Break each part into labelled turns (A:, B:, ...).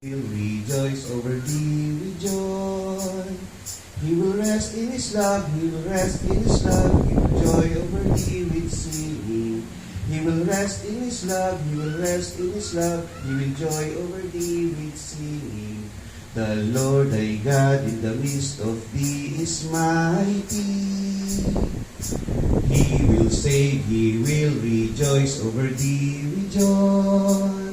A: He'll rejoice over thee with joy. He will rest in His love, He will rest in His love, He will joy over thee with singing. He will rest in His love, He will rest in His love, He will joy over thee with singing. The Lord thy God in the midst of thee is mighty. He will save, He will rejoice over thee with joy.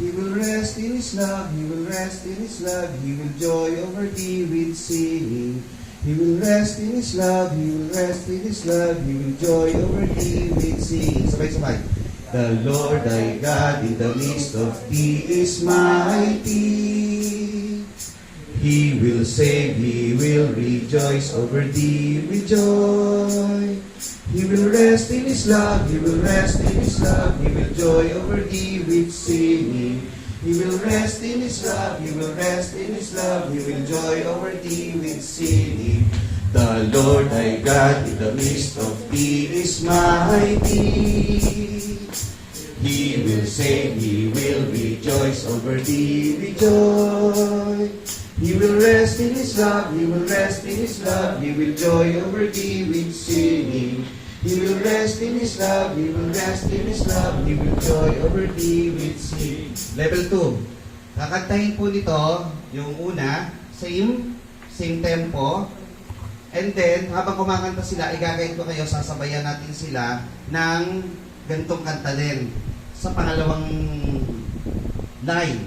A: He will rest in His love, He will rest in His love, He will joy over thee with singing. He will rest in His love, He will rest in His love, He will joy over thee with singing. Sabay-sabay. The Lord thy God in the midst of thee is mighty. He will save, He will rejoice over thee with joy. He will rest in His love, He will rest in His love, He will joy over thee with singing. He will rest in His love, He will rest in His love, He will joy over thee with singing. The Lord thy God in the midst of thee is mighty. He will save, He will rejoice over thee with joy. He will rest in His love, He will rest in His love, He will joy over thee with singing. He will rest in His love, He will rest in His love, He will joy over thee with singing. Level 2. Kakantahin po nito, yung una, same tempo. And then, habang kumakanta sila, igagayin ko kayo, sasabayan natin sila ng gantong kanta din. Sa pangalawang line.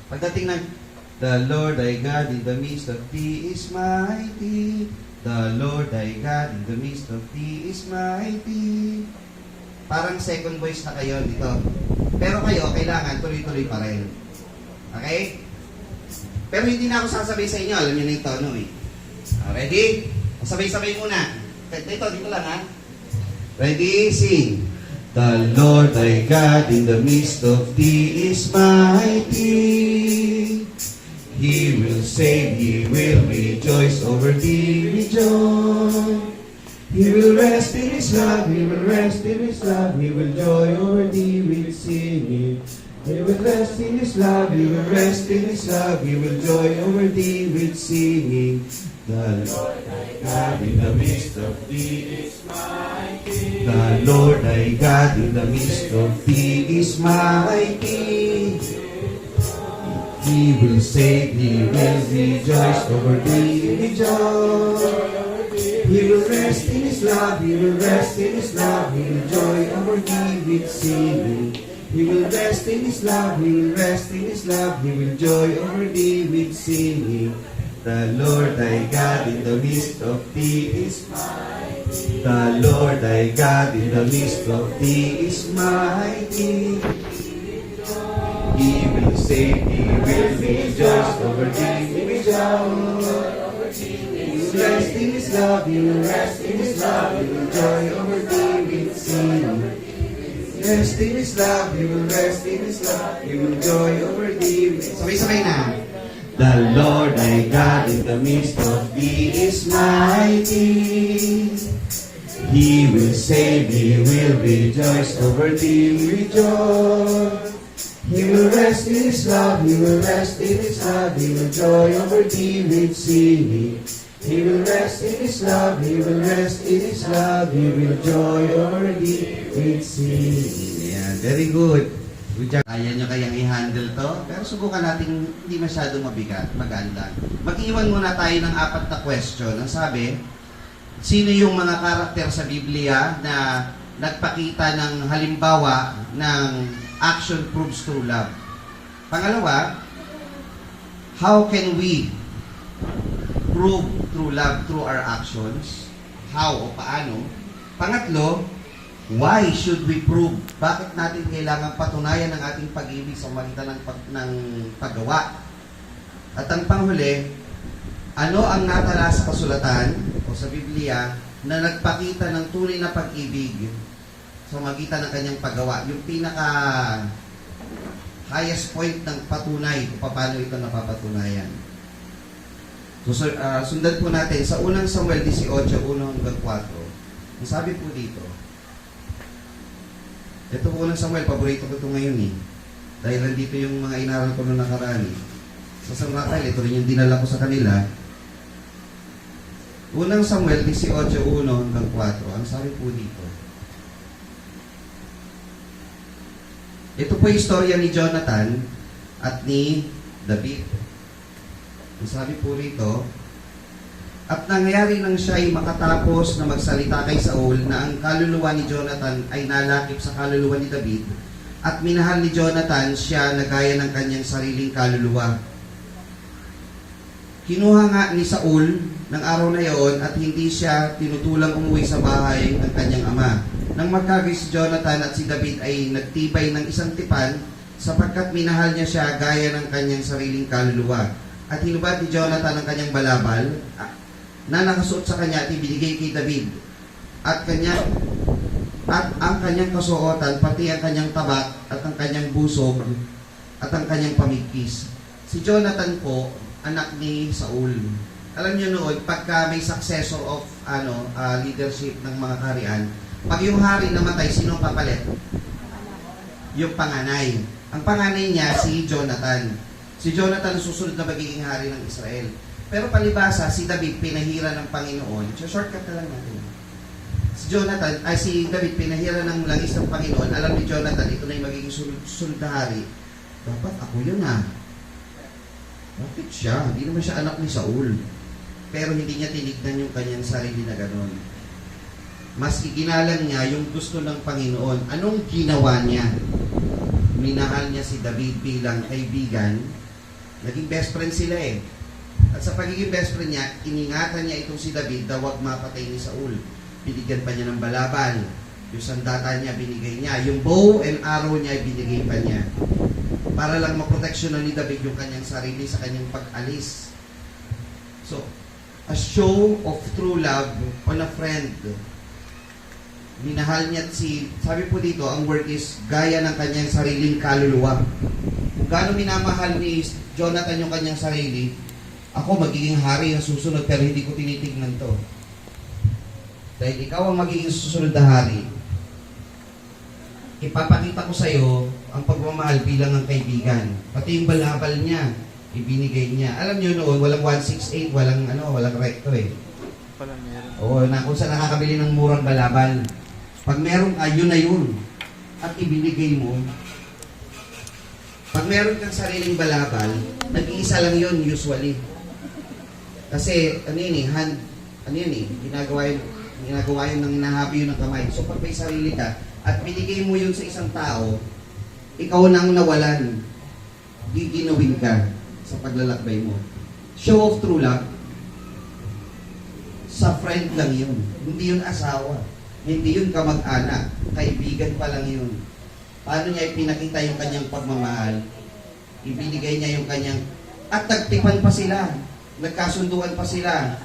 A: Pagdating ng The Lord thy God in the midst of thee is mighty. The Lord thy God in the midst of thee is mighty. Parang second voice na kayo dito. Pero kayo, kailangan tuloy-tuloy pa rin. Okay? Pero hindi na ako sasabay sa inyo. Alam niyo na yung tono eh. Ready? Sabay-sabay muna. Dito lang ha. Ready? Sing. The Lord thy God in the midst of thee is mighty. He will save, He will rejoice over thee with joy. He will rest in His love, He will rest in His love, He will joy over thee with singing. He will rest in His love, He will rest in His love, He will joy over thee with singing. The Lord thy God in the midst of thee is mighty. The Lord thy God in the midst of thee is mighty. He will save, He will rejoice over thee with joy. He will rest in His love, He will rest in His love, He will joy over thee with singing. He will rest in His love, He will rest in His love, He will joy over thee with singing. The Lord thy God in the midst of thee is mighty. The Lord thy God in the midst of thee is mighty. He will save, He will rejoice over thee with joy. He will rest in His love, He will rest in His love, He will joy over thee with singing. Rest in His love, He will rest in His love, He will joy over thee with... Sabay-sabay na. The Lord thy God in the midst of thee is mighty. He will save, He will rejoice over thee with joy. He will rest in His love, He will rest in His love, He will joy over thee with singing. He will rest in His love, He will rest in His love, He will joy over thee with singing. Yeah, very good. Kaya nyo kayang i-handle to, pero subukan natin hindi masyadong mabigat, magaan lang. Mag-iwan muna tayo ng 4 na question. Ang sabi, sino yung mga karakter sa Biblia na nagpakita ng halimbawa ng action proves true love? Pangalawa, how can we prove true love through our actions? How o paano? Pangatlo, why should we prove? Bakit natin kailangan patunayan ang ating pag-ibig sa magitan ng paggawa? At ang panghuli, ano ang natala sa kasulatan o sa Biblia na nagpakita ng tunay na pag-ibig sa magitan ng kanyang paggawa? Yung pinaka highest point ng patunay kung paano ito napapatunayan. So, sundan po natin sa unang Samuel 18:1 hanggang 4. Ang sabi po dito, ito po unang Samuel, paborito ko ito ngayon eh. Dahil nandito yung mga inaral ko noong nakaraan. Sa San Rafael, ito rin yung dinala ko sa kanila. Unang Samuel 18:1 hanggang 4, ang sabi po dito. Ito po yung istorya ni Jonathan at ni David. Ang sabi po rito, at nangyari nang siya ay makatapos na magsalita kay Saul na ang kaluluwa ni Jonathan ay nalakip sa kaluluwa ni David at minahal ni Jonathan siya na gaya ng kanyang sariling kaluluwa. Kinuha nga ni Saul ng araw na iyon at hindi siya tinutulang umuwi sa bahay ng kanyang ama. Nang magkagayon si Jonathan at si David ay nagtibay ng isang tipan sapagkat minahal niya siya gaya ng kanyang sariling kaluluwa. At hinubad ni Jonathan ang kanyang balabal na nakasuot sa kanya at ibinigay kay David at ang kanyang kasuotan, pati ang kanyang tabak at ang kanyang busog at ang kanyang pamigkis. Si Jonathan po, anak ni Saul. Alam niyo noon, pagka may successor of leadership ng mga kaharian, pag yung hari namatay, sino ang papalit? Yung panganay. Ang panganay niya, si Jonathan. Si Jonathan susunod na magiging hari ng Israel. Pero palibasa, si David pinahira ng Panginoon. So, shortcut na lang natin. Si David pinahira ng langis ng Panginoon. Alam ni Jonathan, ito na yung magiging susunod na hari. Dapat ako yun Bakit siya? Hindi naman siya anak ni Saul. Pero hindi niya tinignan yung kanyang sarili na gano'n. Mas iginalan niya yung gusto ng Panginoon. Anong ginawa niya? Minahal niya si David bilang kaibigan. Naging best friend sila At sa pagiging best friend niya, iningatan niya itong si David na huwag mapatay ni Saul. Binigyan pa niya ng balabal. Yung sandata niya, binigay niya. Yung bow and arrow niya, binigay pa niya. Para lang maproteksyonan ni David yung kanyang sarili sa kanyang pag-alis. So, a show of true love on a friend. Minahal niya sabi po dito, ang word is gaya ng kanyang sariling kaluluwa. Kung gaano minamahal ni Jonathan yung kanyang sarili, ako magiging hari na susunod pero hindi ko tinitignan to. Dahil ikaw ang magiging susunod na hari, ipapakita ko sa iyo ang pagmamahal bilang ang kaibigan. Pati yung balabal niya, ibinigay niya. Alam niyo noon, walang 168, walang recto
B: Pala meron.
A: Oo, kung saan nakakabili ng murang balabal. Pag meron yun na yun. At ibinigay mo, pag meron kang sariling balabal, nag-iisa lang yun usually. Kasi, ginagawa yun ng hinahabi yun ng kamay. So, pag may sarili ka, at binigay mo yun sa isang tao, ikaw nang nawalan, giginawin ka sa paglalakbay mo. Show of true love, sa friend lang yun. Hindi yun asawa. Hindi yun kamag-anak. Kaibigan pa lang yun. Paano niya ipinakita yung kanyang pagmamahal? Ibinigay niya yung kanyang... At nagtipan pa sila. Nagkasunduan pa sila.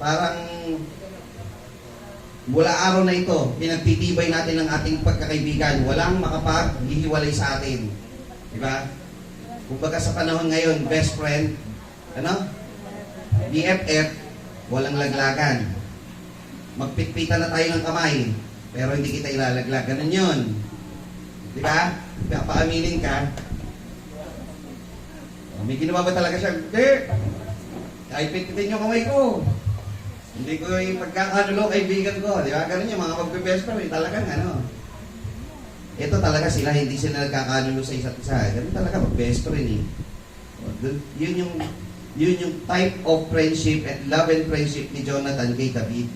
A: Parang mula araw na ito, pinagtitibay natin ang ating pagkakaibigan. Walang makapag-hihiwalay sa atin. Diba? Kumbaga sa panahon ngayon, best friend, BFF, walang laglagan. Magpitpitan na tayo ng kamay, pero hindi kita ilalaglag. Ganun yun. Diba? Paaminin ka. May ginawa ba talaga siya? Hindi. Ay, pitpitin yung kamay ko. Hindi ko yung pagkakanulo kaibigan ko. Di ba? Ganun yung mga magbe-best friend. Talagang ito talaga sila, hindi sila nagkakanulo sa isa't isa. Ganun talaga mag-best friend Yun yung type of friendship and love and friendship ni Jonathan kay David.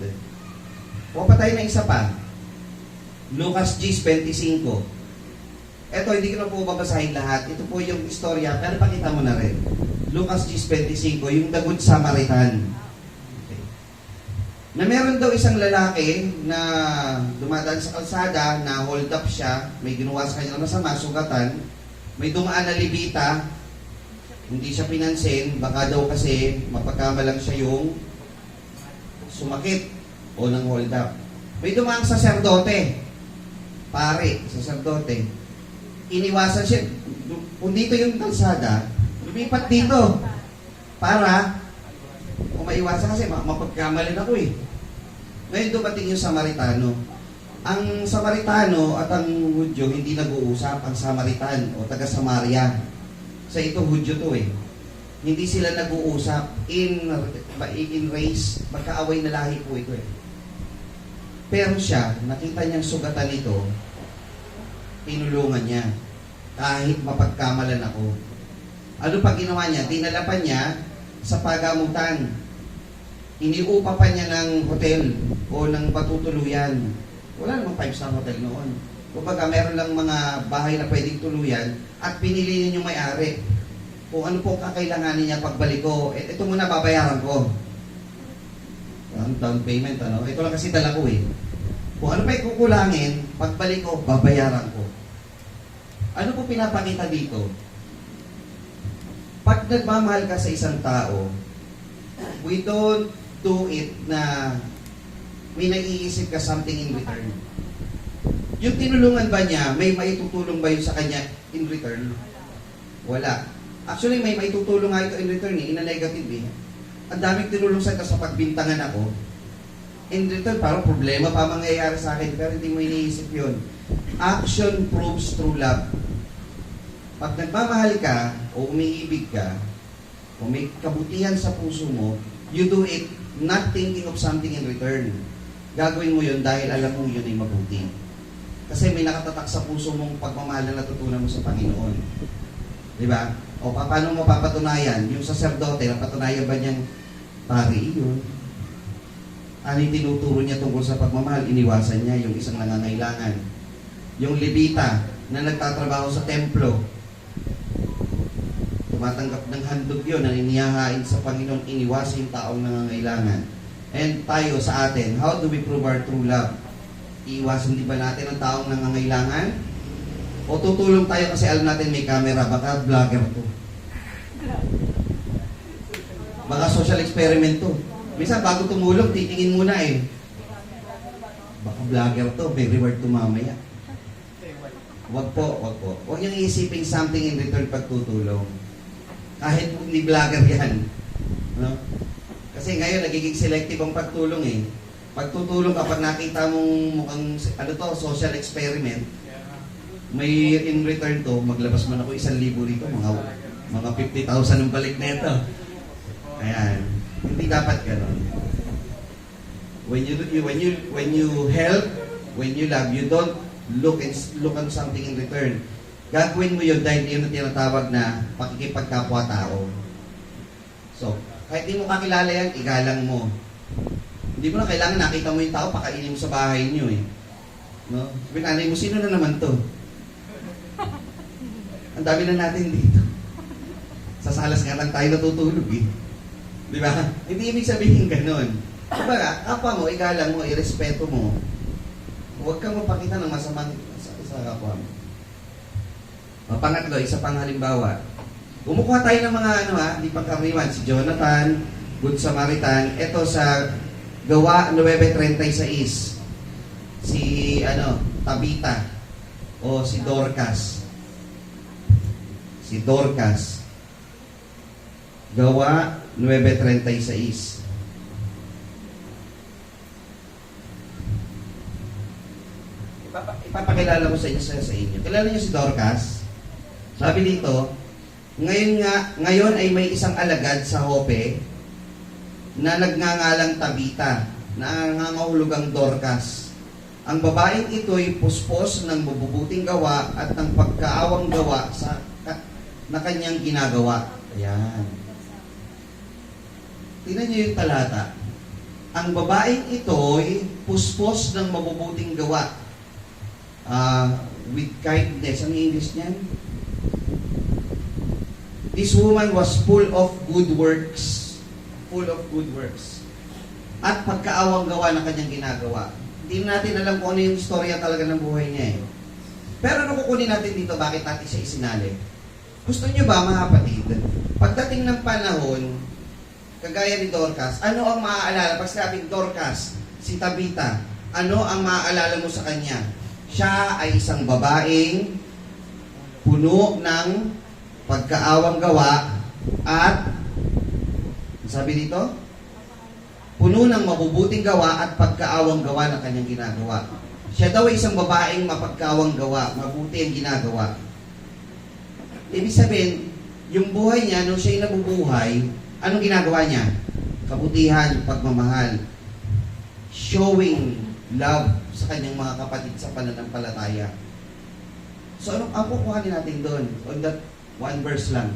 A: O pa tayo na isa pa. Lucas 10:25. Ito, hindi ko na po babasahin lahat. Ito po yung istorya, pero pakita mo na rin. Lucas 10:25, yung the Good Samaritan. Okay. Na meron daw isang lalaki na dumadaan sa kalsada, na hold up siya, may ginawa sa kanya masama, sugatan, may dumaan na libita, hindi siya pinansin, baka daw kasi mapagkamalang siya yung sumakit o nang hold up. May dumaan saserdote, saserdote, iniwasan siya, kung dito yung kalsada, lumipat dito, para kung maiwasan kasi mapagkamalan ako Ngayon dumating yung Samaritano. Ang Samaritano at ang Hudyo hindi nag-uusap, ang Samaritan o taga-Samaria. Sa ito, Hudyo to eh. Hindi sila nag-uusap in race, magkaaway na lahi po ito eh. Pero siya, nakita niyang sugatan ito, tinulungan niya. Kahit mapagkamalan ako. Ano pa ginawa niya? Dinala pa niya sa pagamutan. Iniupa pa niya ng hotel o ng patutuluyan. Wala namang 5-star hotel noon. Kumbaga, meron lang mga bahay na pwedeng tuluyan at pinili niya yung may-ari. Kung ano po kakailanganin niya pagbalik ko, ito muna babayaran ko. Ang down payment, ano? Ito lang kasi dala ko eh. Kung ano pa ikukulangin, pagbalik ko, babayaran ko. Ano po pinapakita dito? Pag nagmamahal ka sa isang tao, we don't do it na may naiisip ka something in return. Yung tinulungan ba niya, may maitutulong ba yun sa kanya in return? Wala. Actually, may maitutulong nga ito in return eh, in a negative eh. Ang daming tinulong sa ito sa pagbintangan ako. In return, parang problema pa mangyayari sa akin, pero hindi mo iniisip yun. Action proves true love. Pag nagmamahal ka, o umiibig ka, o may kabutihan sa puso mo, you do it not thinking of something in return. Gagawin mo yun dahil alam mo yun ay mabuti. Kasi may nakatatak sa puso mong pagmamahal na natutunan mo sa Panginoon. Di ba? O paano mo papatunayan? Yung saserdote, napatunayan ba niyang pari yun? Ano yung tinuturo niya tungkol sa pagmamahal? Iniwasan niya yung isang nangangailangan. Yung Levita na nagtatrabaho sa templo, tumatanggap ng handog yun, na inihahain sa Panginoon, iniwasan yung taong nangangailangan. And tayo sa atin, how do we prove our true love? Iiwasan di ba natin ang taong nangangailangan? O tutulong tayo kasi alam natin may camera, baka vlogger to. Baka social experiment to. Minsan bago tumulong, titingin muna eh. Baka vlogger to, may reward to mamaya. Wag po, wag po. Huwag niyong isipin something in return pagtutulong. Kahit hindi vlogger yan. No? Kasi ngayon, nagiging selective ang pagtulong eh. Pagtutulong kapag nakita mong mukhang, ano to, social experiment, may in return to, maglabas man ako 1,000 rito, mga 50,000 ang balik nito. Ayan. Hindi dapat gano'n. When you help, when you love, you don't look on something in return. Gagawin mo yun dahil yun ang tinatawag na pakikipagkapwa-tao. So, kahit di mo kakilala yan, igalang mo. Hindi mo na kailangan nakita mo yung tao, pakainin mo sa bahay niyo eh. No? Sabi nanay mo, sino na naman to? Ang dami na natin dito. Sa salas nga lang tayo natutulog eh. Di ba? Hindi ibig sabihin ganun. Diba, kapwa mo, igalang mo, irespeto mo. Huwag kang mapakita ng masamang sa kapwa mo. Pangatlo, isa pang halimbawa. Kumukuha tayo ng mga hindi pangkaraniwan. Si Jonathan, Good Samaritan. Ito sa Gawa 9:36. Si Tabita o si Dorcas. Si Dorcas. Gawa 9:36. Ipapakilala ko sa inyo. Kilala niyo si Dorcas? Sabi dito, ngayon ay may isang alagad sa Jope na nagngangalang Tabita, na nangangahulugang Dorcas. Ang babaeng ito'y puspos ng mabubuting gawa at ng pagkaawang gawa na kanyang ginagawa. Ayan. Tingnan niyo yung talata. Ang babaeng ito'y puspos ng mabubuting gawa. With kindness. Ang English niyan? This woman was full of good works. Full of good works. At pagkaawang gawa na kanyang ginagawa. Hindi natin alam kung ano yung istorya talaga ng buhay niya eh. Pero ano kukunin natin dito, bakit natin siya isinali? Gusto niyo ba, mga kapatid, pagdating ng panahon, kagaya ni Dorcas, ano ang maaalala? Pag sinabing Dorcas, si Tabita, ano ang maaalala mo sa kanya? Siya ay isang babaeng puno ng pagkaawang gawa at sabi dito, puno ng mabubuting gawa at pagkaawang gawa na kanyang ginagawa.
B: Siya daw ay isang babaeng mapagkawang gawa, mabuti ang ginagawa. Ibig sabihin, yung buhay niya, nung siya'y nabubuhay, anong ginagawa niya? Kabutihan, pagmamahal, showing love sa kanyang mga kapatid sa pananampalataya. So, ang kukuhanin natin doon? On that one verse lang.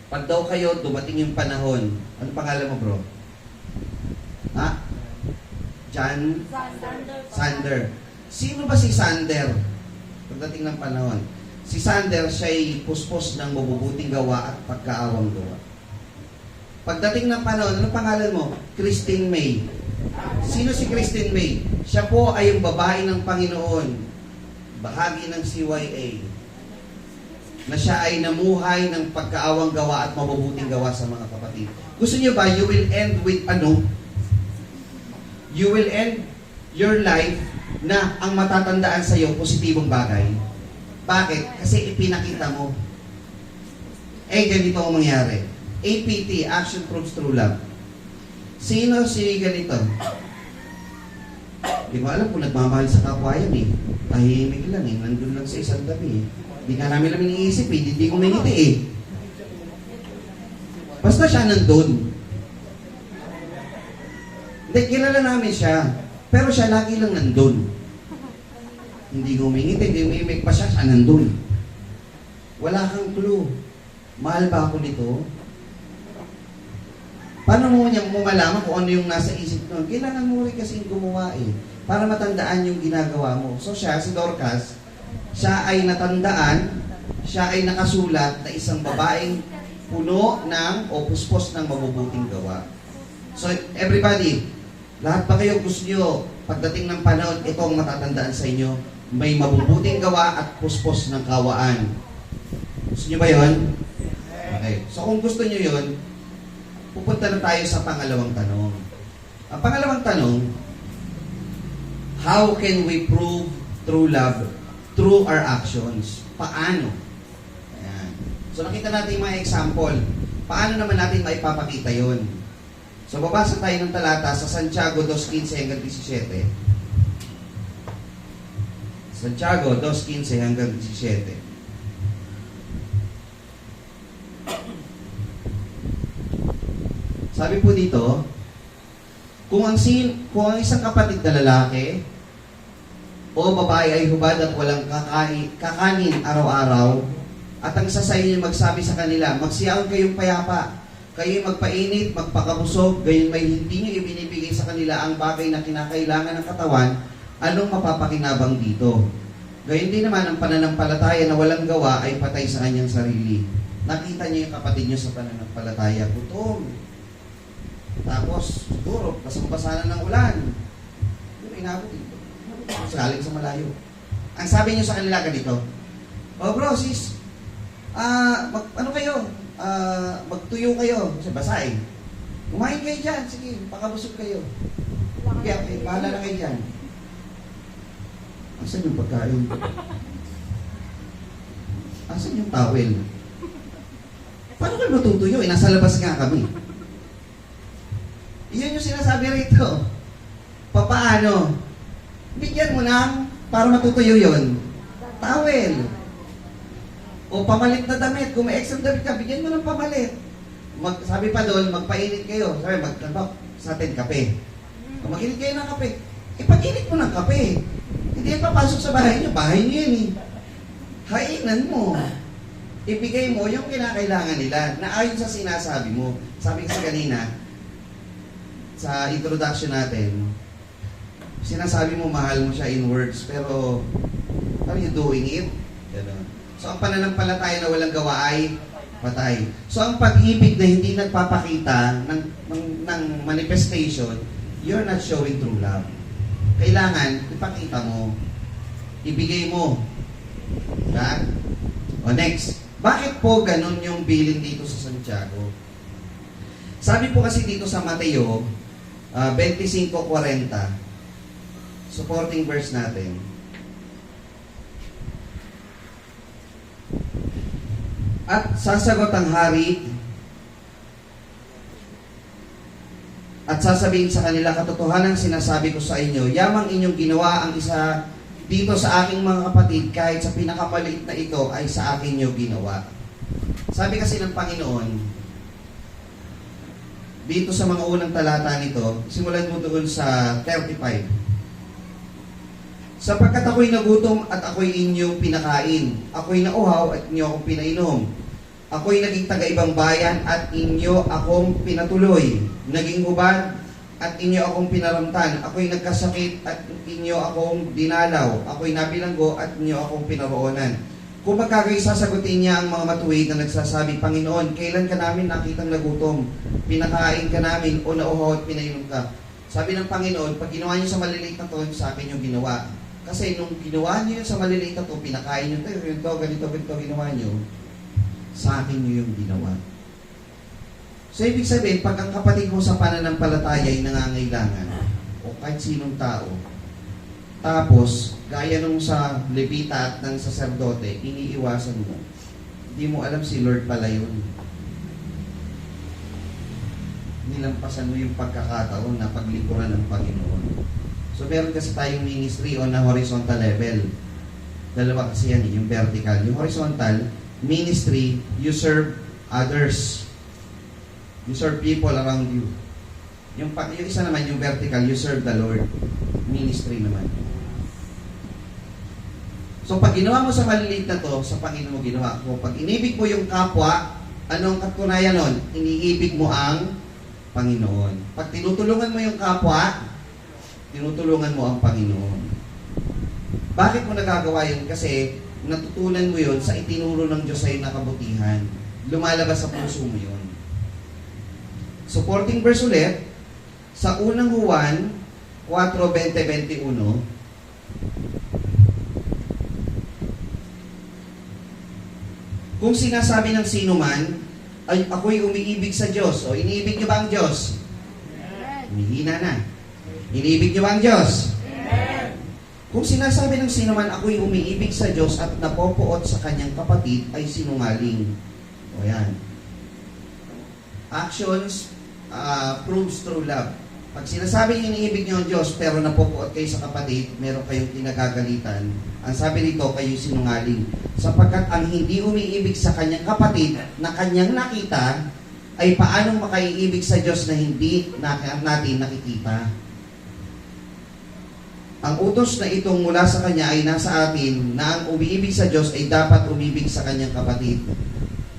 B: Pag daw kayo, dumating yung panahon, ano pangalan mo, bro? Ha? John? Sander. Sino ba si Sander? Pagdating ng panahon. Si Sander, siya'y puspos ng mabubuting gawa at pagkaawang gawa. Pagdating ng panahon, ano pangalan mo? Christine May. Sino si Christine May? Siya po ay yung babae ng Panginoon. Bahagi ng CYA. Na siya ay namuhay ng pagkaawang gawa at mabubuting gawa sa mga kapatid. Gusto niyo ba, you will end with ano? You will end your life na ang matatandaan sa iyo positibong bagay. Bakit? Kasi ipinakita mo. Ganito ang mangyari. APT, Action Proves True Love. Sino si ganito? Di ko alam kung nagmamahal sa kapwa yan eh. Tahimik lang eh. Nandun lang sa isang tabi eh. Di ka namin iniisip eh. Hindi ko miniti eh. Basta siya nandun. Hindi, kilala namin siya. Pero siya lagi lang nandun. Hindi gumingiti, hindi umimik pa siya, siya nandun. Wala kang clue. Mahal ba ako nito? Paano mo niya malaman kung ano yung nasa isip nun? Kailangan mo rin kasing gumawa eh. Para matandaan yung ginagawa mo. So siya, si Dorcas, siya ay natandaan, siya ay nakasulat na isang babaeng puno ng o puspos ng mabubuting gawa. So everybody, lahat pa kayo gusto nyo, pagdating ng panahon, ito ang matatandaan sa inyo. May mabubuting gawa at puspos ng kawaan. Gusto nyo ba yun? Okay. So kung gusto nyo yun, pupunta na tayo sa pangalawang tanong. Ang pangalawang tanong, how can we prove true love through our actions? Paano? Ayan. So nakita natin yung mga example. Paano naman natin maipapakita yun? So, babasa tayo ng talata sa Santiago 2:15 hanggang 17. Santiago 2:15 hanggang 17. Sabi po dito, kung ang isang kapatid na lalaki o babae ay hubad at walang kakanin araw-araw, at ang isa sa inyo magsabi sa kanila, magsiyaon kayong payapa, kayo magpainit, magpakabusog, gayon may hindi nyo ibinibigay sa kanila ang bagay na kinakailangan ng katawan, anong mapapakinabang dito? Gayon din naman ang pananampalataya na walang gawa ay patay sa kanyang sarili. Nakita niyo yung kapatid niyo sa pananampalataya, gutom. Tapos, siguro, basang-basa na ng ulan. Yung inabot dito. Galing sa malayo. Ang sabi niyo sa kanila ganito, oh bro, sis, ano kayo? Magtuyo kayo. Kasi basa eh. Kumain kayo dyan. Sige, pakabusog kayo. Kaya, bahala na kayo dyan. Asan yung pagkain? Asan yung towel? Paano kayo matutuyo? Nasa labas nga kami. Iyon yung sinasabi rito. Papaano? Bigyan mo ng para matutuyo yun. Towel. O pamalit na damit. Kung may extra damit ka, bigyan mo ng pamalit. Sabi pa doon, magpainit kayo. Sabi, sa atin, kape. Kung mag-init kayo ng kape, ipag-init mo ng kape. Hindi yan papasok sa bahay niyo. Bahay niyo yan eh. Hainan mo. Ibigay mo yung kinakailangan nila na ayon sa sinasabi mo. Sabi kasi kanina, sa introduction natin, sinasabi mo mahal mo siya in words, pero are you doing it? Ganun. So, ang pananampalataya na walang gawa ay patay. So, ang pag-ibig na hindi nagpapakita ng manifestation, you're not showing true love. Kailangan, ipakita mo. Ibigay mo. Right? O next. Bakit po ganun yung bilin dito sa Santiago? Sabi po kasi dito sa Mateo 25:40, supporting verse natin. At sasagot ang hari At sasabihin sa kanila, katotohanan sinasabi ko sa inyo, yamang inyong ginawa ang isa dito sa aking mga kapatid, kahit sa pinakamaliit na ito, ay sa akin nyo ginawa. Sabi kasi ng Panginoon, dito sa mga unang talata nito, simulan mo doon sa 35. Sapagkat ako'y nagutom at ako'y inyong pinakain. Ako'y nauhaw at inyo akong pinainom. Ako'y naging taga-ibang bayan at inyo akong pinatuloy. Naging hubad at inyo akong pinaramtan. Ako'y nagkasakit at inyo akong dinalaw. Ako'y nabilanggo at inyo akong pinaroonan. Kung magkagay sasagutin niya ang mga matuwid na nagsasabi, Panginoon, kailan ka namin nakitang nagutom? Pinakain ka namin o nauhaw at pinainom ka? Sabi ng Panginoon, pag ginawa niyo sa maliliit na to, sa akin yung ginawa. Kasi nung ginawa niyo yun sa maliliit na to, pinakain niyo tayo, yun to, ganito ginawa niyo, sa akin niyo yung ginawa. So, ibig sabihin, pag ang kapatid mo sa pananampalataya ay nangangailangan, o kahit sinong tao, tapos, gaya nung sa Levita at ng saserdote, iniiwasan mo. Hindi mo alam si Lord pala yun. Nilampasan mo yung pagkakataon na paglikuran ng Panginoon. So, meron kasi tayong ministry on a horizontal level. Dalawa kasi yan, yung vertical. Yung horizontal, ministry, you serve others. You serve people around you. Yung isa naman, yung vertical, you serve the Lord. Ministry naman. So, pag ginawa mo sa maliliit na to, sa Panginoon mo ginawa ko. Pag inibig mo yung kapwa, anong katunayan nun? Iniibig mo ang Panginoon. Pag tinutulungan mo yung kapwa, tinutulungan mo ang Panginoon. Bakit mo nagagawa yun? Kasi natutunan mo yun sa itinuro ng Diyos sa'yo na kabutihan. Lumalabas sa puso mo yun. Supporting verse ulit, sa unang Juan 4:20-21, kung sinasabi ng sino man, ay ako'y umiibig sa Diyos. O iniibig niyo ba ang Diyos? Humihina na. Iniibig niyo ba ang Diyos? Kung sinasabi ng sino man, ako'y umiibig sa Diyos at napopoot sa kanyang kapatid, ay sinungaling. O yan. Actions proves true love. Pag sinasabing iniibig niyo ang Diyos, pero napopoot kayo sa kapatid, meron kayong kinagagalitan, ang sabi nito, kayo sinungaling. Sapagkat ang hindi umiibig sa kanyang kapatid na kanyang nakita, ay paanong makaiibig sa Diyos na hindi natin nakikita? Ang utos na itong mula sa Kanya ay nasa atin na ang umiibig sa Diyos ay dapat umibig sa kanyang kapatid.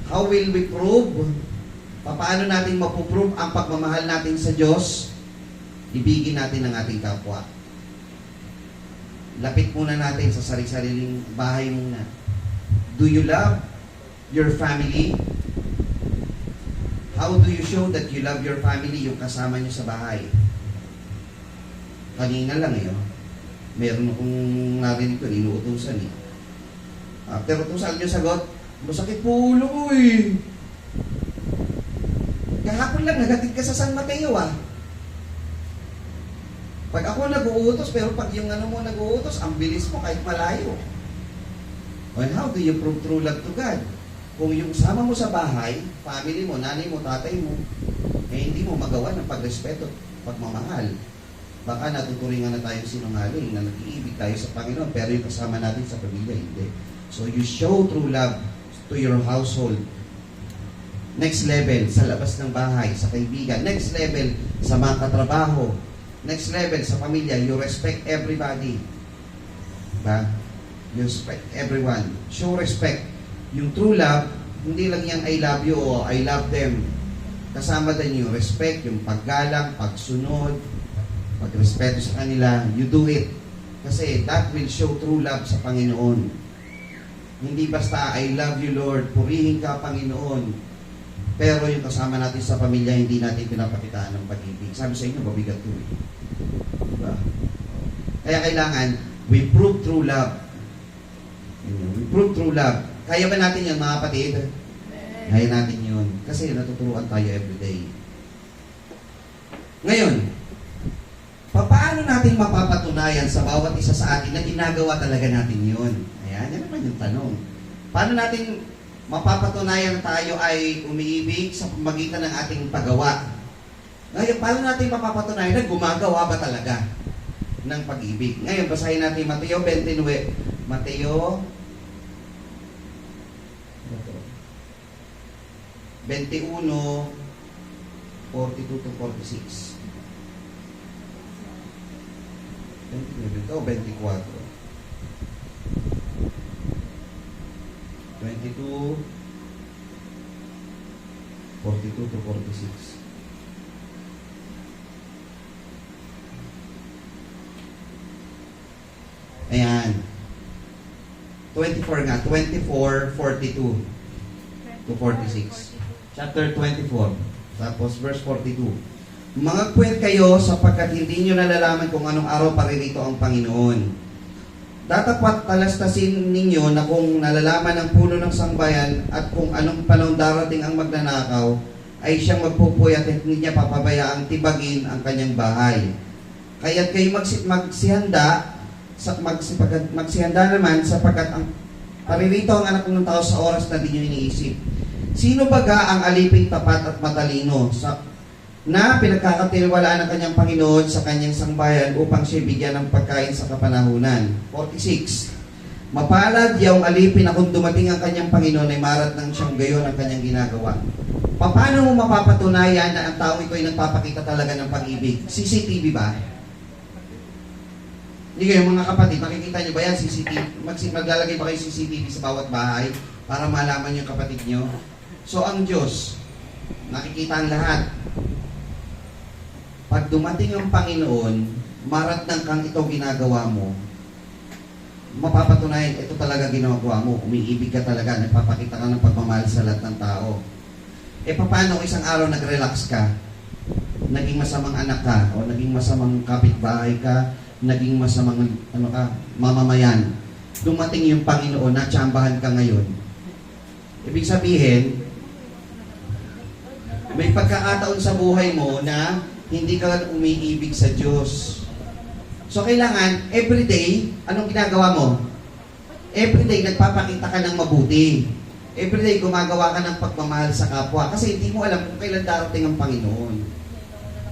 B: How will we prove? Paano natin mapuprove ang pagmamahal natin sa Diyos? Ibigin natin ang ating kapwa. Lapit muna natin sa sarili-sariling bahay muna. Do you love your family? How do you show that you love your family? Yung kasama nyo sa bahay. Kanina lang meron akong narinig ko, inuutusan After utusan nyo sagot, masakit po ulo ko Kahapon lang, nagatid ka sa San Mateo Pag ako nag-uutos, pero pag yung mo nag-uutos, ang bilis mo kahit malayo. And how do you prove true love to God? Kung yung sama mo sa bahay, family mo, nanay mo, tatay mo, hindi mo magawa ng pagrespeto, pagmamahal. Baka natuturingan na tayo sinungaling na nag-iibig tayo sa Panginoon, pero yung kasama natin sa pamilya, hindi. So you show true love to your household. Next level, sa labas ng bahay, sa kaibigan. Next level, sa mga katrabaho. Next level, sa pamilya, you respect everybody. Diba? You respect everyone. Show respect. Yung true love, hindi lang yan I love you o I love them. Kasama din yung respect, yung paggalang, pagsunod, pagrespeto sa kanila. You do it. Kasi that will show true love sa Panginoon. Hindi basta I love you Lord, purihin ka Panginoon. Pero yung kasama natin sa pamilya, hindi natin pinapakitaan ng pag-ibig. Sabi sa inyo, mabigat ito Diba? Kaya kailangan, we prove true love. We prove true love. Kaya ba natin yan, mga kapatid? Kaya natin yun. Kasi natuturuan tayo everyday. Ngayon, paano natin mapapatunayan sa bawat isa sa atin na ginagawa talaga natin yun? Ayan, yan naman yung tanong. Paano natin mapapatunayan tayo ay umiibig sa pamagitan ng ating paggawa? Ngayon, paano natin mapapatunayan na gumagawa ba talaga ng pag-ibig? Ngayon, basahin natin Mateo 29. Mateo 21, 42 to 46. 29 o 24. 22, 42 to 46. Ayan. 24 nga. 24, 42 to 46. Chapter 24. Tapos verse 42. Mangagpuet kayo sapagkat hindi nyo nalalaman kung anong araw paririto ang Panginoon. Datapat talastasin ninyo na kung nalalaman ng puno ng sangbayan at kung anong panahon darating ang magnanakaw, ay siyang magpupuy at hindi niya papabayaang tibagin ang kanyang bahay. Kaya't kayo magsihanda naman sapagkat ang paririto ang anak ng tao sa oras na di nyo iniisip. Sino baga ang aliping tapat at matalino na pinagkakatiwalaan ng kanyang Panginoon sa kanyang sangbayan upang siya bigyan ng pagkain sa kapanahunan? 46. Mapalad yaong alipin na kung dumating ang kanyang Panginoon ay marat ng siyang gayon ang kanyang ginagawa. Paano mo mapapatunayan na ang taong ito ay nagpapakita talaga ng pag-ibig? CCTV ba? Hindi kayo mga kapatid, makikita nyo ba yan CCTV? Maglalagay ba kayo CCTV sa bawat bahay para malaman yung kapatid nyo? So ang Diyos, nakikita ang lahat. Pag dumating ang Panginoon, marat ng kang ito ginagawa mo, mapapatunayan, ito talaga ginagawa mo, umiibig ka talaga, nagpapakita ka ng pagmamahal sa lahat ng tao. E paano kung isang araw nag-relax ka, naging masamang anak ka, o naging masamang kapitbahay ka, naging masamang mamamayan, dumating yung Panginoon, natsambahan ka ngayon. Ibig sabihin, may pagkakataon sa buhay mo na hindi ka umiibig sa Diyos. So kailangan, everyday, anong ginagawa mo? Everyday, nagpapakita ka ng mabuti. Everyday, gumagawa ka ng pagmamahal sa kapwa. Kasi hindi mo alam kung kailan darating ang Panginoon.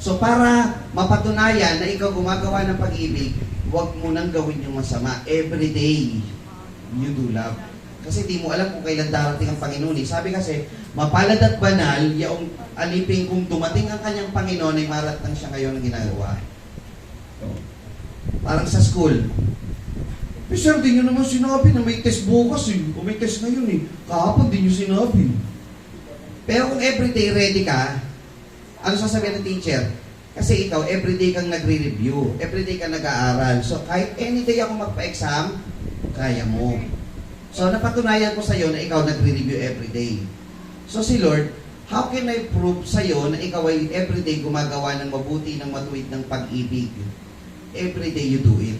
B: So para mapatunayan na ikaw gumagawa ng pag-ibig, huwag mo nang gawin yung masama. Everyday, you do love. Kasi di mo alam kung kailan darating ang Panginoon. Sabi kasi, mapalad at banal, yung alipin kung dumating ang kanyang Panginoon ay marat lang siya ngayon ang ginagawa. So, parang sa school. Sir, di nyo naman sinabi na may test bukas eh. O may test ngayon eh. Kahapon di nyo sinabi. Pero kung everyday ready ka, ano sasabihin ng teacher? Kasi ikaw, everyday kang nagre-review. Everyday kang nag-aaral. So, kahit any day ako magpa-exam, kaya mo. So, napatunayan ko sa'yo na ikaw nagre-review everyday. So, si Lord, how can I prove sa'yo na ikaw ay everyday gumagawa ng mabuti, ng matuwid, ng pag-ibig? Everyday you do it.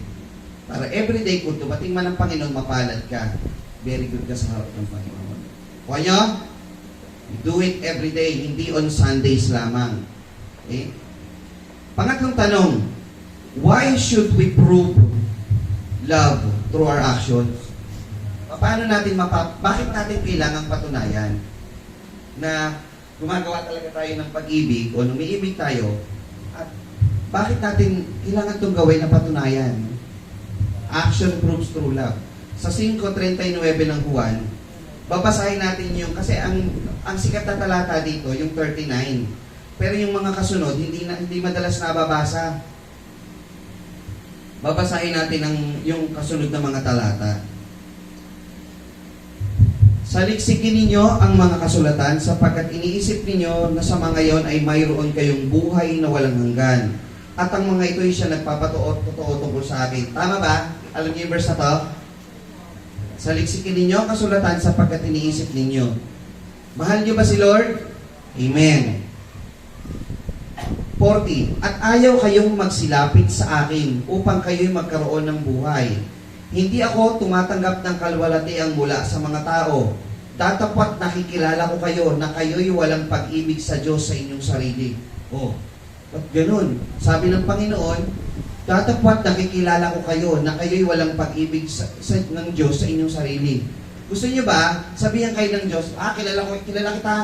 B: Para everyday kung dumating man ang Panginoon, mapalad ka. Very good ka sa harap ng Panginoon. Kuha nyo? Do it everyday, hindi on Sundays lamang. Okay? Pangatlong tanong, why should we prove love through our actions? Paano natin bakit natin kailangang patunayan na gumagawa talaga tayo ng pag-ibig o umiibig tayo at bakit natin kailangan itong gawin na patunayan? Action proves true love. Sa 5:39 ng Juan, babasahin natin yung, kasi ang sikat na talata dito, yung 39. Pero yung mga kasunod, hindi madalas nababasa. Babasahin natin yung kasunod na mga talata. Saliksikin ninyo ang mga kasulatan sapagkat iniisip ninyo na sa mga yon ay mayroon kayong buhay na walang hanggan. At ang mga ito ay siya nagpapatuot tungkol sa akin. Tama ba? Alam niyo yung verse na to? Saliksikin ninyo ang kasulatan sapagkat iniisip ninyo. Mahal niyo ba si Lord? Amen. 40. At ayaw kayong magsilapit sa akin upang kayo'y magkaroon ng buhay. Hindi ako tumatanggap ng kalwalatiang mula sa mga tao. Datapwat nakikilala ko kayo na kayo'y walang pag-ibig sa Diyos sa inyong sarili. Oh, at ganun. Sabi ng Panginoon, datapwat nakikilala ko kayo na kayo'y walang pag-ibig ng Diyos sa inyong sarili. Gusto niyo ba, sabihan kayo ng Diyos, kilala kita.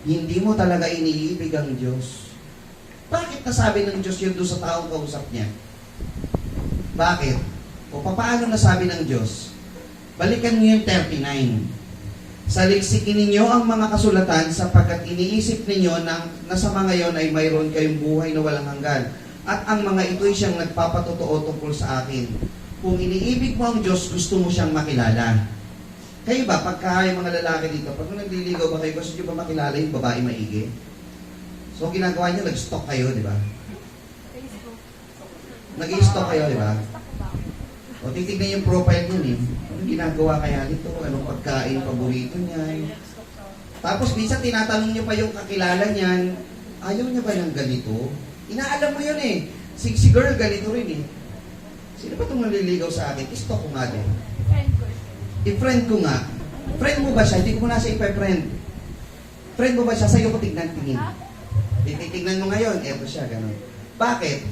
B: Hindi mo talaga iniibig ang Diyos. Bakit nasabi ng Diyos yun doon sa taong kausap niya? Bakit? O paano nasabi ng Diyos? Balikan niyo yung 39. Saliksikin ninyo ang mga kasulatan sapagkat iniisip ninyo na sa mga yon ay mayroon kayong buhay na walang hanggan. At ang mga ito'y siyang nagpapatotoo tungkol sa akin. Kung iniibig mo ang Diyos, gusto mo siyang makilala. Kayo ba, pagka yung mga lalaki dito, pag nagliligaw ba kayo, gusto nyo ba makilala yung babae maigi? So, ginagawa niyo, nag-stalk kayo, di ba? Nag-i-stalk kayo, di ba? O, titignan yung profile niyo, eh. Anong ginagawa kaya nito? Anong pagkain, paborito niya? Tapos, minsan, tinatanong niyo pa yung kakilala niyan, ayaw niya ba ng ganito? Inaalam mo yun, eh. Si girl, ganito rin, eh. Sino ba itong naliligaw sa akin? I-stalk ko nga din. I-friend ko nga. Friend mo ba siya? Hindi ko muna siya ipa-friend. Friend mo ba siya? Sa'yo ko tingnan. Titignan mo ngayon, eto siya, gano'n. Bakit?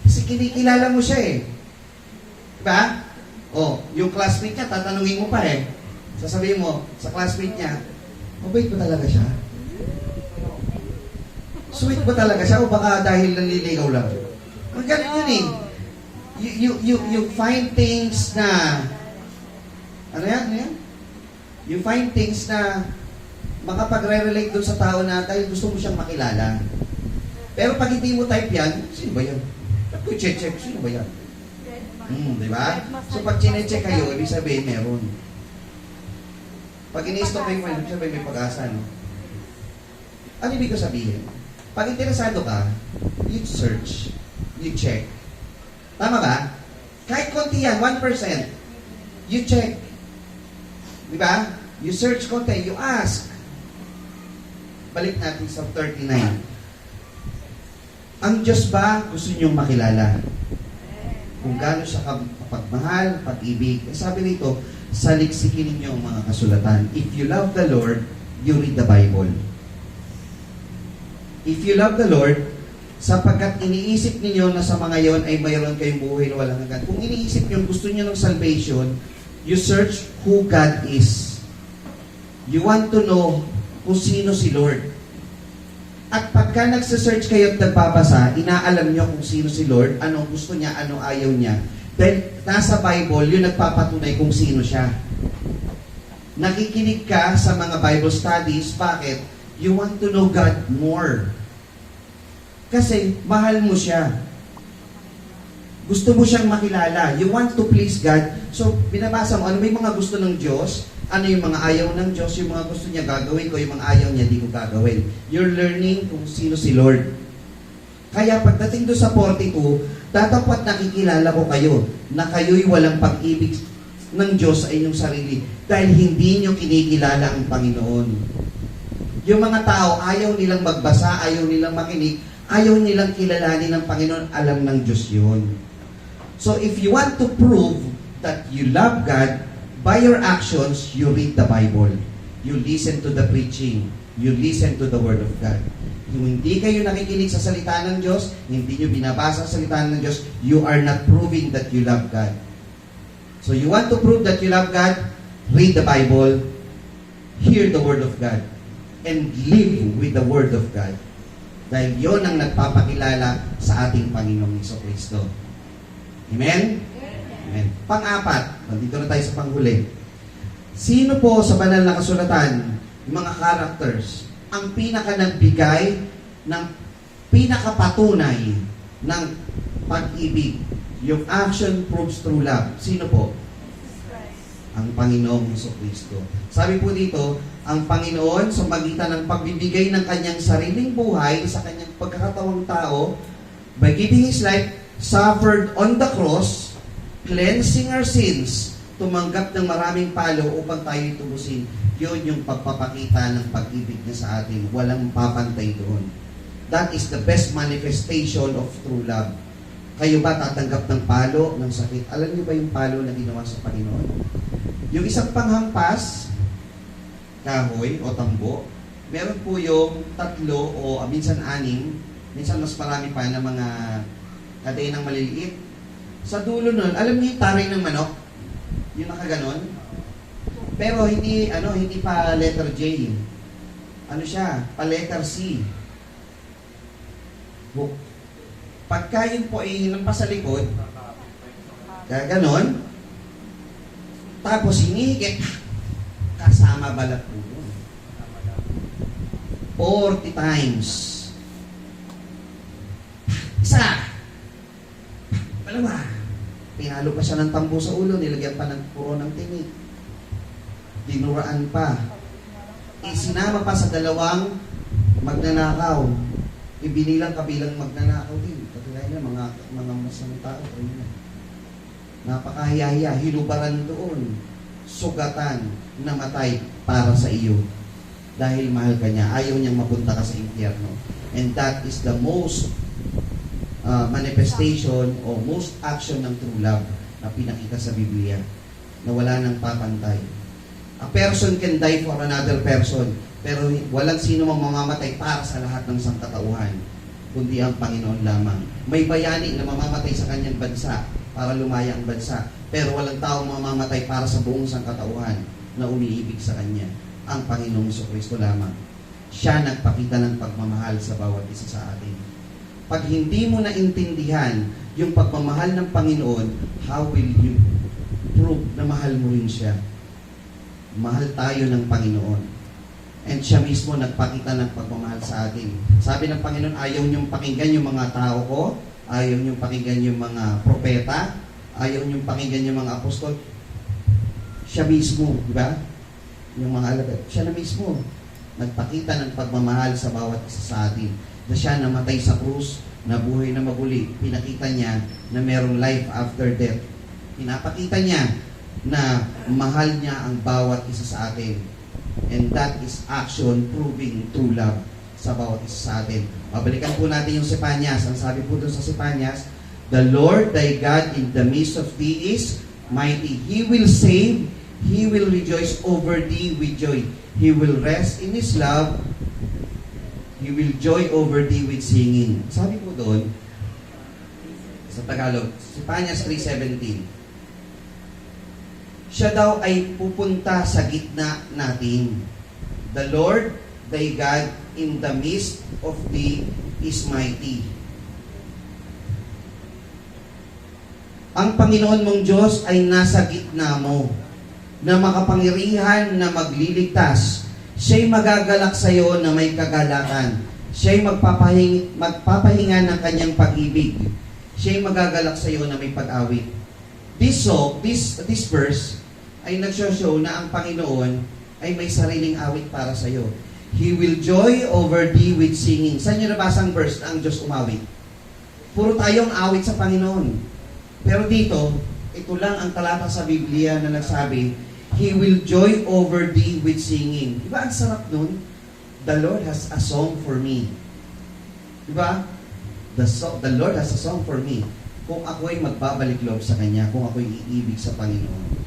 B: Kasi kinikilala mo siya eh. Diba? O, yung classmate niya, tatanungin mo pa eh. Sasabihin mo, sa classmate niya, mabait ba talaga siya? Sweet ba talaga siya? O baka dahil nanliligaw lang? Ang ganun yun eh. You find things na ano yan? You find things na makapagre-relate doon sa tao na dahil gusto mo siyang makilala. Pero pag hindi mo type yan, sino ba yan? Ba't ko check, sino ba yan? Di ba? So pag chinecheck kayo, ibig sabihin meron. Pag ini-stop kayo, ibig sabihin may pag-asa, no? Ano ibig ko sabihin? Pag interesado ka, you search, you check. Tama ba? Kahit konti yan, 1%, you check. Di ba? You search konti, you ask. Balik natin sa 39. Ang Diyos ba gusto niyong makilala? Kung gaano siya kapagmahal, pag-ibig. Sabi nito, saliksikin ninyo ang mga kasulatan. If you love the Lord, you read the Bible. If you love the Lord, sapagkat iniisip ninyo na sa mga yon ay mayroon kayong buhay na walang hanggan. Kung iniisip niyo, gusto niyo ng salvation, you search who God is. You want to know kung sino si Lord. At pagka nagsasearch kayo at nagbabasa, inaalam niyo kung sino si Lord, anong gusto niya, anong ayaw niya. Dahil nasa Bible, yun nagpapatunay kung sino siya. Nakikinig ka sa mga Bible studies, bakit? You want to know God more. Kasi mahal mo siya. Gusto mo siyang makilala. You want to please God. So, binabasa mo, ano may mga gusto ng Diyos? Ano yung mga ayaw ng Diyos? Yung mga gusto niya gagawin ko, yung mga ayaw niya di ko gagawin. You're learning kung sino si Lord. Kaya pagdating doon sa 42, tatapat nakikilala ko kayo na kayo'y walang pag-ibig ng Diyos ay inyong sarili dahil hindi nyo kinikilala ang Panginoon. Yung mga tao, ayaw nilang magbasa, ayaw nilang makinig, ayaw nilang kilalanin ng Panginoon, alam ng Diyos yun. So if you want to prove that you love God, by your actions, you read the Bible. You listen to the preaching. You listen to the Word of God. Kung hindi kayo nakikinig sa salita ng Diyos, hindi nyo binabasa sa salita ng Diyos, you are not proving that you love God. So you want to prove that you love God, read the Bible, hear the Word of God, and live with the Word of God. Dahil yon ang nagpapakilala sa ating Panginoong Jesucristo. Amen? Amen. Pang-apat, nandito na tayo sa panghuli. Sino po sa banal na kasulatan, mga characters, ang pinaka-nagbigay ng pinaka-patunay ng pag-ibig? Yung action proves true love. Sino po? Ang Panginoong Jesucristo. Sabi po dito, ang Panginoon sa magitan ng pagbibigay ng kanyang sariling buhay sa kanyang pagkakatawang tao, by giving His life, suffered on the cross, cleansing our sins, tumanggap ng maraming palo upang tayo tubusin. Yun yung pagpapakita ng pag-ibig niya sa atin. Walang papantay doon. That is the best manifestation of true love. Kayo ba tatanggap ng palo, ng sakit? Alam niyo ba yung palo na ginawa sa Panginoon? Yung isang panghampas, kahoy o tambo, meron po yung 3 o minsan 6, minsan mas marami pa na mga kadenang maliliit. Sa dulo nun, alam niyo yung taray ng manok? Yung nakaganon? Pero hindi pa letter J. Ano siya? Pa letter C. Hook. Pagka yun po ay hinampas sa likod, ganon, tapos hinihigit, kasama balat po yun. 40 times. Isa. Dalawa. Pinalo pa siya ng tambo sa ulo, nilagyan pa ng puro ng tinik. Dinuraan pa. Isinama pa sa dalawang magnanakaw. Ibinilang kabilang magnanakaw din. Katulad niya, mga masamang tao. Napakahiya-hiya, hinubaran doon. Sugatan, namatay para sa iyo. Dahil mahal ka niya, ayaw niyang mapunta ka sa impyerno. And that is the most manifestation o most action ng true love na pinakita sa Biblia, na wala nang papantay. A person can die for another person, pero walang sino mang mamamatay para sa lahat ng sangkatauhan, kundi ang Panginoon lamang. May bayani na mamamatay sa kanyang bansa para lumaya ang bansa, pero walang taong mamamatay para sa buong sangkatauhan na umiibig sa Kanya. Ang Panginoong Jesucristo lamang. Siya nagpakita ng pagmamahal sa bawat isa sa atin. Pag hindi mo naintindihan yung pagmamahal ng Panginoon, how will you prove na mahal mo rin siya? Mahal tayo ng Panginoon. And siya mismo nagpakita ng pagmamahal sa atin. Sabi ng Panginoon, ayaw niyong pakinggan yung mga tao ko, ayaw niyong pakinggan yung mga propeta, ayaw niyong pakinggan yung mga apostol. Siya mismo, di ba? Yung mga alagad, siya na mismo nagpakita ng pagmamahal sa bawat isa sa atin. Na siya namatay sa krus, nabuhay na maguli. Pinakita niya na merong life after death. Pinapakita niya na mahal niya ang bawat isa sa atin. And that is action proving true love sa bawat isa sa atin. Mabalikan po natin yung Sipanyas. Ang sabi po doon sa Sipanyas, the Lord thy God in the midst of thee is mighty. He will save, He will rejoice over thee with joy. He will rest in His love. He will joy over thee with singing. Sabi po doon, sa Tagalog, Sipanyas 3:17, siya daw ay pupunta sa gitna natin. The Lord, thy God, in the midst of thee is mighty. Ang Panginoon mong Diyos ay nasa gitna mo, na makapangyarihan na magliligtas. Siya'y magagalak sa iyo na may kagalakan. Siya'y magpapahinga ng kanyang pag-ibig. Siya'y magagalak sa iyo na may pag-awit. This verse ay nagsho-show na ang Panginoon ay may sariling awit para sa iyo. He will joy over thee with singing. Saan nyo nabasang verse na ang Diyos umawit? Puro tayong awit sa Panginoon. Pero dito, ito lang ang talata sa Biblia na nagsabi, He will joy over thee with singing. Diba ang sarap nun? The Lord has a song for me. Diba? The Lord has a song for me. Kung ako'y magbabalik loob sa Kanya, kung ako'y iibig sa Panginoon,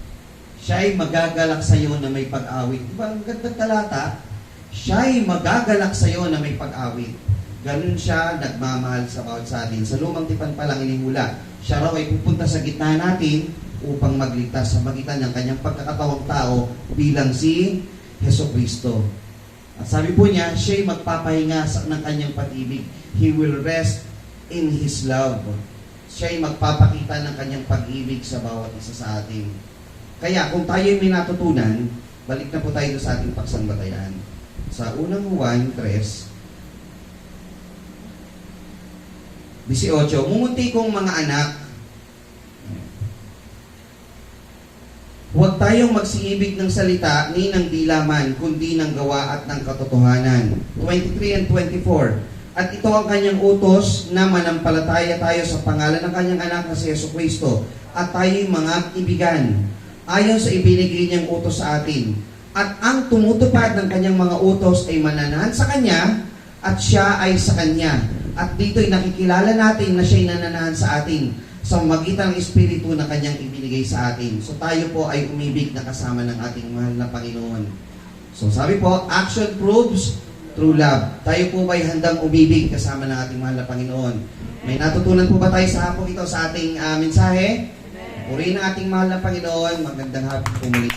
B: siya'y magagalak sa iyo na may pag-awit. Diba ang gandang talata? Siya'y magagalak sa iyo na may pag-awit. Ganun siya nagmamahal sa bawat sa atin. Sa lumang tipan pa lang inihula. Siya raw ay pupunta sa gitna natin upang magligtas sa magitan ng kanyang pagkakatawang tao bilang si Jesucristo. At sabi po niya, siya'y magpapahinga ng kanyang pag-ibig. He will rest in His love. Siya'y magpapakita ng kanyang pag-ibig sa bawat isa sa atin. Kaya kung tayo'y may natutunan, balik na po tayo sa ating pagsambatayan. Sa unang Juan 3:18, mumunti kong mga anak, huwag tayong magsiibig ng salita ni ng dilaman, kundi ng gawa at ng katotohanan. 23 and 24. At ito ang kanyang utos na manampalataya tayo sa pangalan ng kanyang anak na si Jesucristo at tayo'y mga ibigan, ayon sa ibinigay niyang utos sa atin. At ang tumutupad ng kanyang mga utos ay mananahan sa kanya at siya ay sa kanya. At dito'y nakikilala natin na siya'y nananahan sa atin sa magitan ng Espiritu na kanyang ibinigay sa atin. So tayo po ay umibig na kasama ng ating mahal na Panginoon. So sabi po, action proves true love. Tayo po ba'y handang umibig kasama ng ating mahal na Panginoon? May natutunan po ba tayo sa hapon ito sa ating mensahe? Purihin ang ating mahal na Panginoon. Magandang hapon po muli.